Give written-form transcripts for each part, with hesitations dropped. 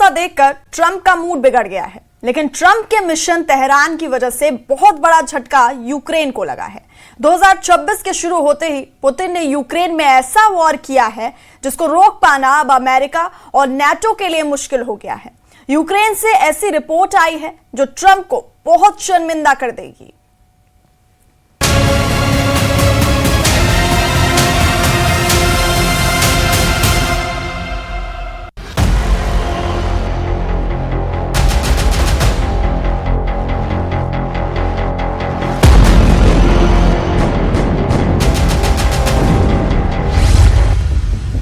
हुआ देखकर ट्रंप का मूड बिगड़ गया है। लेकिन ट्रंप के मिशन तेहरान की वजह से बहुत बड़ा झटका यूक्रेन को लगा है। 2026 के शुरू होते ही पुतिन ने यूक्रेन में ऐसा वॉर किया है जिसको रोक पाना अब अमेरिका और नाटो के लिए मुश्किल हो गया है। यूक्रेन से ऐसी रिपोर्ट आई है जो ट्रंप को बहुत शर्मिंदा कर देगी।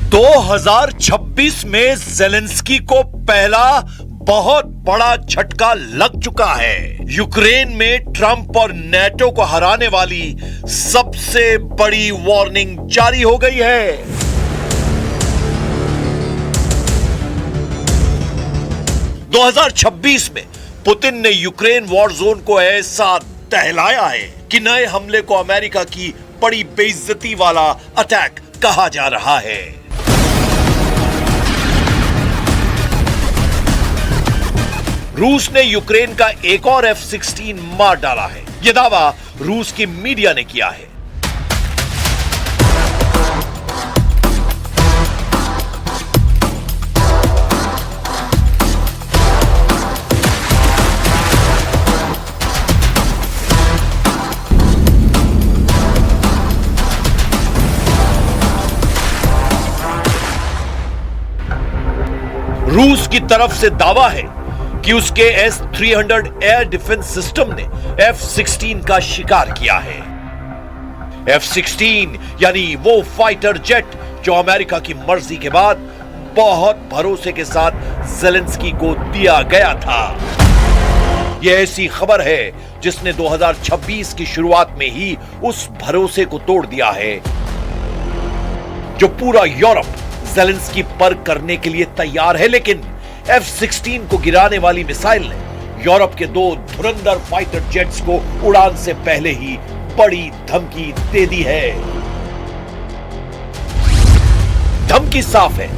दो 2026 में ज़ेलेंस्की को पहला बहुत बड़ा झटका लग चुका है। यूक्रेन में ट्रंप और नाटो को हराने वाली सबसे बड़ी वार्निंग जारी हो गई है। दो 2026 में पुतिन ने यूक्रेन वॉर जोन को ऐसा दहलाया है कि नए हमले को अमेरिका की बड़ी बेइज्जती वाला अटैक कहा जा रहा है। रूस ने यूक्रेन का एक और F-16 मार डाला है। यह दावा रूस की मीडिया ने किया है। रूस की तरफ से दावा है कि उसके S-300 एयर डिफेंस सिस्टम ने F-16 का शिकार किया है। F-16 यानी वो फाइटर जेट जो अमेरिका की मर्जी के बाद बहुत भरोसे के साथ ज़ेलेंस्की को दिया गया था। यह ऐसी खबर है जिसने 2026 की शुरुआत में ही उस भरोसे को तोड़ दिया है जो पूरा यूरोप ज़ेलेंस्की पर करने के लिए तैयार है। लेकिन F-16 को गिराने वाली मिसाइल ने यूरोप के दो धुरंधर फाइटर जेट्स को उड़ान से पहले ही बड़ी धमकी दे दी है। धमकी साफ है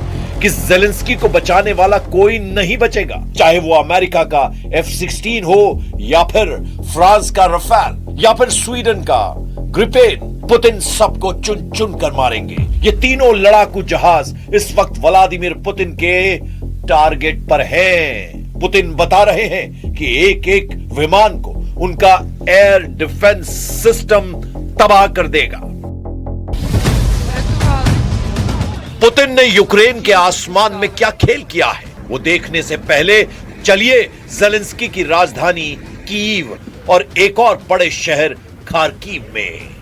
कि ज़ेलेंस्की को बचाने वाला कोई नहीं बचेगा, चाहे वो अमेरिका का F-16 हो या फिर फ्रांस का रफाल या फिर स्वीडन का ग्रिपेन। पुतिन सबको चुन चुन कर मारेंगे। ये तीनों लड़ाकू जहाज इस वक्त व्लादिमीर पुतिन के टारगेट पर हैं। पुतिन बता रहे हैं कि एक एक विमान को उनका एयर डिफेंस सिस्टम तबाह कर देगा। पुतिन ने यूक्रेन के आसमान में क्या खेल किया है वो देखने से पहले चलिए ज़ेलेंस्की की राजधानी कीव और एक और बड़े शहर खार्किव में।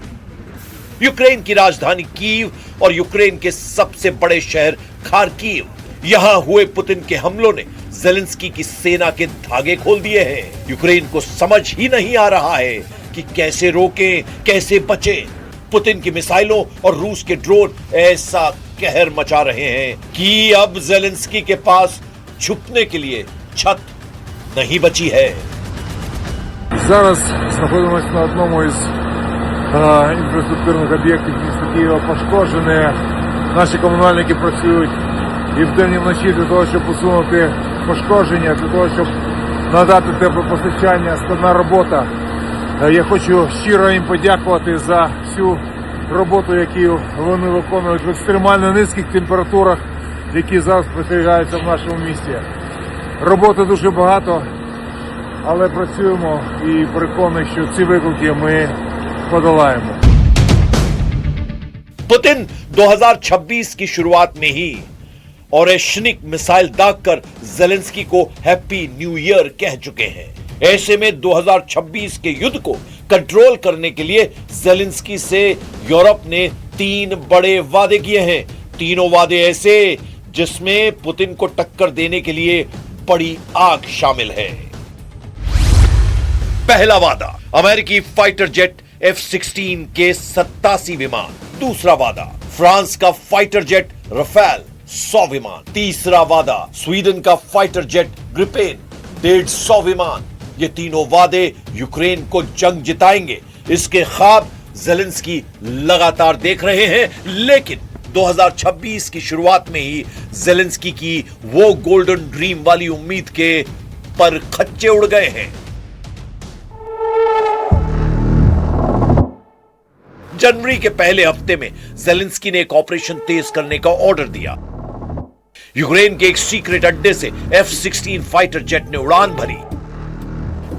यूक्रेन की राजधानी कीव और यूक्रेन के सबसे बड़े शहर खार्किव, यहां हुए पुतिन के हमलों ने ज़ेलेंस्की की सेना के धागे खोल दिए हैं। यूक्रेन को समझ ही नहीं आ रहा है कि कैसे रोकें, कैसे बचें। पुतिन की मिसाइलों और रूस के ड्रोन ऐसा कहर मचा रहे हैं कि अब ज़ेलेंस्की के पास छुपने के लिए छत नहीं बची है। Зараз знаходимося на одному із інфраструктурних об'єктів міста Києва. Пошкоджені. Наші комунальники працюють і вдень і вночі для того, щоб усунути пошкодження, для того, щоб надати теплопостачання. Складна робота. Я хочу щиро їм подякувати за всю роботу, яку вони виконують в екстремально низьких температурах, які зараз спостерігаються в нашому місті. Роботи дуже багато, але працюємо і переконані, що ці виклики ми подолаємо. पुतिन 2026 की शुरुआत में ही ओरेशनिक मिसाइल दागकर ज़ेलेंस्की को हैप्पी न्यू ईयर कह चुके हैं। ऐसे में 2026 के युद्ध को कंट्रोल करने के लिए ज़ेलेंस्की से यूरोप ने 3 बड़े वादे किए हैं। तीनों वादे ऐसे जिसमें पुतिन को टक्कर देने के लिए बड़ी आग शामिल है। पहला वादा, अमेरिकी फाइटर जेट F-16 के 87 विमान। दूसरा वादा, फ्रांस का फाइटर जेट रफाल 100 विमान। तीसरा वादा, स्वीडन का फाइटर जेट ग्रिपेन 150 विमान। ये तीनों वादे यूक्रेन को जंग जिताएंगे, इसके ख्वाब ज़ेलेंस्की लगातार देख रहे हैं। लेकिन 2026 की शुरुआत में ही ज़ेलेंस्की की वो गोल्डन ड्रीम वाली उम्मीद के पर खच्चे उड़ गए हैं। जनवरी के पहले हफ्ते में ज़ेलेंस्की ने एक ऑपरेशन तेज करने का ऑर्डर दिया। यूक्रेन के एक सीक्रेट अड्डे से F-16 फाइटर जेट ने उड़ान भरी।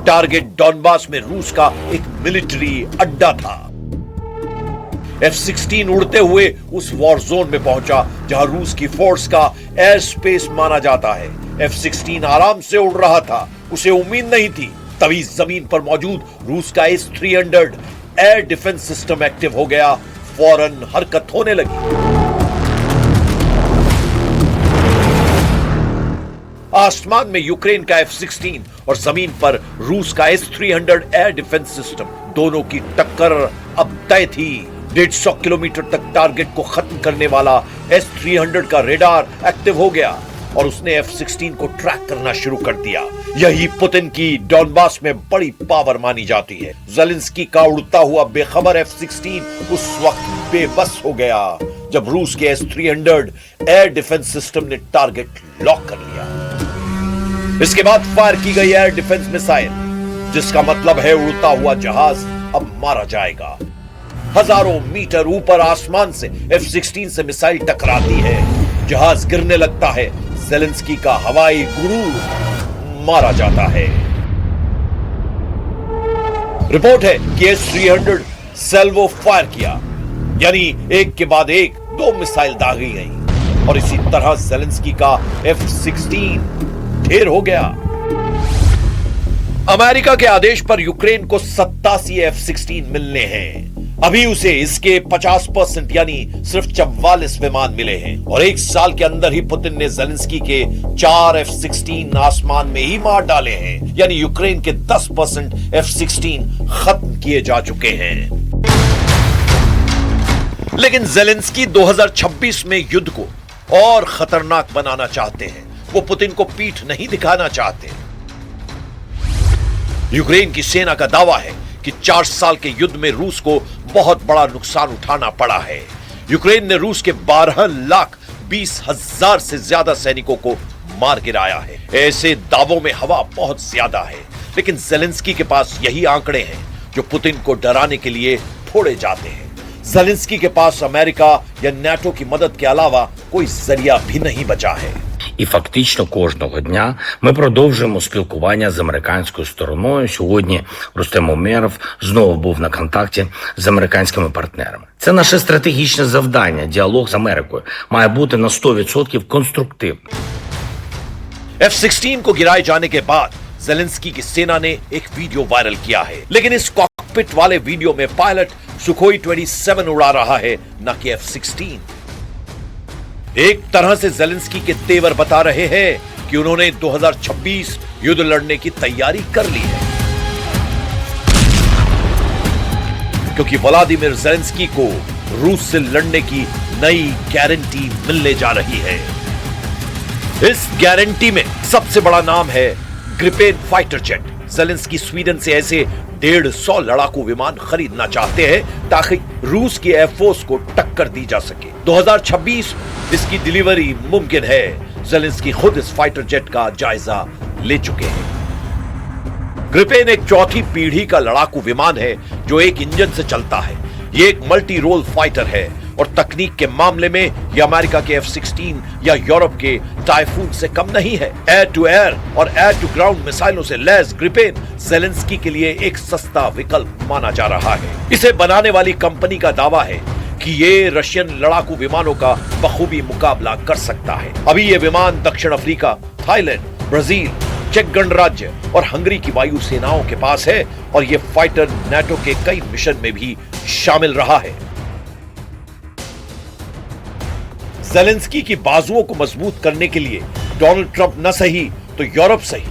टारगेट डॉनबास में रूस का एक मिलिट्री अड्डा था। F-16 उड़ते हुए उस वॉर जोन में पहुंचा जहां रूस की फोर्स का एयर स्पेस माना जाता है। F-16 आराम से उड़ रहा था, उसे उम्मीद नहीं थी। तभी जमीन पर मौजूद रूस का S-300 air defence system active हो गया। फौरन हरकत होने लगी। आसमान में यूक्रेन का F-16 और जमीन पर रूस का S-300 एयर डिफेंस सिस्टम, दोनों की टक्कर अब तय थी। 150 किलोमीटर तक टारगेट को खत्म करने वाला S-300 का रेडार एक्टिव हो गया और उसने F-16 को ट्रैक करना शुरू कर दिया। यही पुतिन की डॉनबास में बड़ी पावर मानी जाती है। ज़ेलेंस्की का उड़ता हुआ बेखबर F-16 उस वक्त बेबस हो गया जब रूस के S-300 एयर डिफेंस सिस्टम ने टारगेट लॉक कर लिया। इसके बाद फायर की गई एयर डिफेंस मिसाइल, जिसका मतलब है उड़ता हुआ जहाज अब मारा जाएगा। हजारों मीटर ऊपर आसमान से F-16 से मिसाइल टकराती है, जहाज गिरने लगता है। ज़ेलेंस्की का हवाई गुरूर मारा जाता है। रिपोर्ट है कि S-300 सेल्वो फायर किया, यानी एक के बाद एक 2 मिसाइल दागी गई और इसी तरह ज़ेलेंस्की का F-16 ढेर हो गया। अमेरिका के आदेश पर यूक्रेन को 87 F-16 मिलने हैं। अभी उसे इसके 50% यानी सिर्फ 44 विमान मिले हैं और एक साल के अंदर ही पुतिन ने ज़ेलेंस्की के 4 F-16 आसमान में ही मार डाले हैं, यानी यूक्रेन के 10% F-16 खत्म किए जा चुके हैं। लेकिन ज़ेलेंस्की 2026 में युद्ध को और खतरनाक बनाना चाहते हैं। वो पुतिन को पीठ नहीं दिखाना चाहते। यूक्रेन की सेना का दावा है कि 4 साल के युद्ध में रूस को बहुत बड़ा नुकसान उठाना पड़ा है। यूक्रेन ने रूस के 12,20,000 से ज्यादा सैनिकों को मार गिराया है। ऐसे दावों में हवा बहुत ज्यादा है, लेकिन ज़ेलेंस्की के पास यही आंकड़े हैं जो पुतिन को डराने के लिए फोड़े जाते हैं। ज़ेलेंस्की के पास अमेरिका या NATO की मदद के अलावा कोई जरिया भी नहीं बचा है। І фактично кожного дня ми продовжуємо спілкування з американською стороною. Сьогодні Рустем Умєров знову був на контакті з американськими партнерами. Це наше стратегічне завдання. Діалог з Америкою має бути на 100% конструктивним. F-16 को गिराए जाने के बाद ज़ेलेंस्की की सेना ने एक वीडियो वायरल किया है, लेकिन इस कॉकपिट वाले वीडियो में पायलट सुखोई 27 उड़ा रहा है, न कि F-16। एक तरह से ज़ेलेंस्की के तेवर बता रहे हैं कि उन्होंने 2026 युद्ध लड़ने की तैयारी कर ली है, क्योंकि व्लादिमीर ज़ेलेंस्की को रूस से लड़ने की नई गारंटी मिलने जा रही है। इस गारंटी में सबसे बड़ा नाम है Gripen fighter jet. Zelensky Sweden से ऐसे 150 लड़ाकू विमान खरीदना चाहते हैं ताकि रूस की एयरफोर्स को टक्कर दी जा सके। 2026 इसकी डिलीवरी मुमकिन है। ज़ेलेंस्की खुद इस फाइटर जेट का जायजा ले चुके हैं। ग्रिपेन एक चौथी पीढ़ी का लड़ाकू विमान है जो एक इंजन से चलता है। ये एक मल्टी रोल फाइटर है और तकनीक के मामले में यह अमेरिका के F-16 या यूरोप के टाइफून से कम नहीं है। एयर टू एयर और एयर टू ग्राउंड मिसाइलों से लैस ग्रिपेन ज़ेलेंस्की के लिए एक सस्ता विकल्प माना जा रहा है। इसे बनाने वाली कंपनी का दावा है कि ये रशियन लड़ाकू विमानों का बखूबी मुकाबला कर सकता है। अभी ये विमान दक्षिण अफ्रीका, थाईलैंड, ब्राजील, चेक गणराज्य और हंगरी की वायु सेनाओं के पास है और ये फाइटर NATO के कई मिशन में भी शामिल रहा है। ज़ेलेंस्की की बाजुओं को मजबूत करने के लिए डोनाल्ड ट्रंप न सही तो यूरोप सही,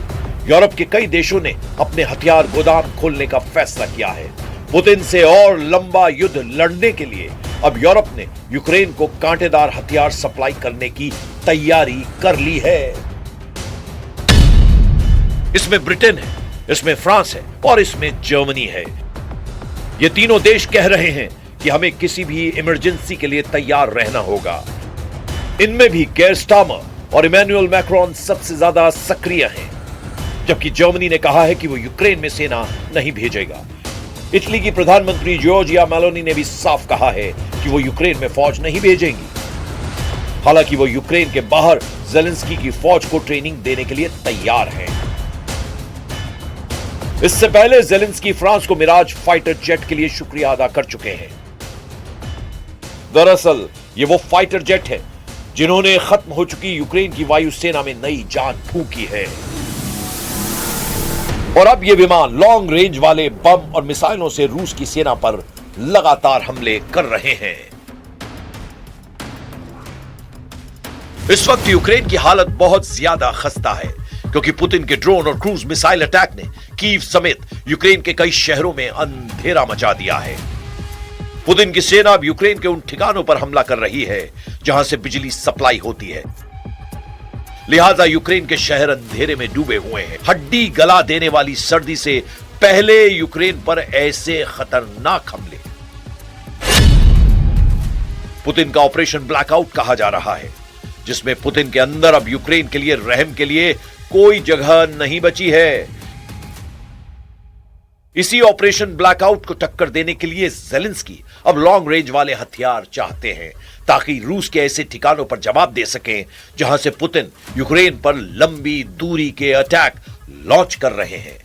यूरोप के कई देशों ने अपने हथियार गोदाम खोलने का फैसला किया है। पुतिन से और लंबा युद्ध लड़ने के लिए अब यूरोप ने यूक्रेन को कांटेदार हथियार सप्लाई करने की तैयारी कर ली है। इसमें ब्रिटेन है, इसमें फ्रांस है और इसमें जर्मनी है। ये तीनों देश कह रहे हैं कि हमें किसी भी इमरजेंसी के लिए तैयार रहना होगा। इनमें भी केयर स्टार्मर और इमैनुअल मैक्रोन सबसे ज्यादा सक्रिय हैं, जबकि जर्मनी ने कहा है कि वो यूक्रेन में सेना नहीं भेजेगा। इटली की प्रधानमंत्री जॉर्जिया मेलोनी ने भी साफ कहा है कि वो यूक्रेन में फौज नहीं भेजेंगी। हालांकि वो यूक्रेन के बाहर ज़ेलेंस्की की फौज को ट्रेनिंग देने के लिए तैयार हैं। इससे पहले ज़ेलेंस्की फ्रांस को मिराज फाइटर जेट के लिए शुक्रिया अदा कर चुके हैं। दरअसल ये वो फाइटर जेट है जिन्होंने खत्म हो चुकी यूक्रेन की वायुसेना में नई जान फूंकी है। और अब ये विमान लॉन्ग रेंज वाले बम और मिसाइलों से रूस की सेना पर लगातार हमले कर रहे हैं। इस वक्त यूक्रेन की हालत बहुत ज्यादा खस्ता है, क्योंकि पुतिन के ड्रोन और क्रूज मिसाइल अटैक ने कीव समेत यूक्रेन के कई शहरों में अंधेरा मचा दिया है। पुतिन की सेना अब यूक्रेन के उन ठिकानों पर हमला कर रही है जहां से बिजली सप्लाई होती है। लिहाजा यूक्रेन के शहर अंधेरे में डूबे हुए हैं। हड्डी गला देने वाली सर्दी से पहले यूक्रेन पर ऐसे खतरनाक हमले। पुतिन का ऑपरेशन ब्लैकआउट कहा जा रहा है, जिसमें पुतिन के अंदर अब यूक्रेन के लिए रहम के लिए कोई जगह नहीं बची है। इसी ऑपरेशन ब्लैकआउट को टक्कर देने के लिए ज़ेलेंस्की अब लॉन्ग रेंज वाले हथियार चाहते हैं, ताकि रूस के ऐसे ठिकानों पर जवाब दे सकें जहां से पुतिन यूक्रेन पर लंबी दूरी के अटैक लॉन्च कर रहे हैं।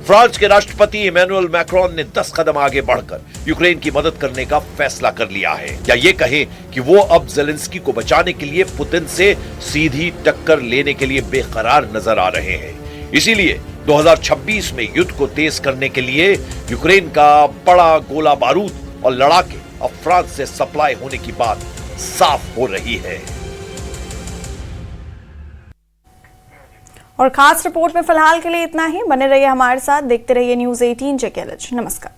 फ्रांस के राष्ट्रपति इमैनुअल मैक्रोन ने 10 कदम आगे बढ़कर यूक्रेन की मदद करने का फैसला कर लिया है, या ये कहें कि वो अब ज़ेलेंस्की को बचाने के लिए पुतिन से सीधी टक्कर लेने के लिए बेकरार नजर आ रहे हैं। इसीलिए 2026 में युद्ध को तेज करने के लिए यूक्रेन का बड़ा गोला बारूद और लड़ाके अब फ्रांस से सप्लाई होने की बात साफ हो रही है। और खास रिपोर्ट में फिलहाल के लिए इतना ही। बने रहिए हमारे साथ, देखते रहिए न्यूज़ 18 JKLH। नमस्कार।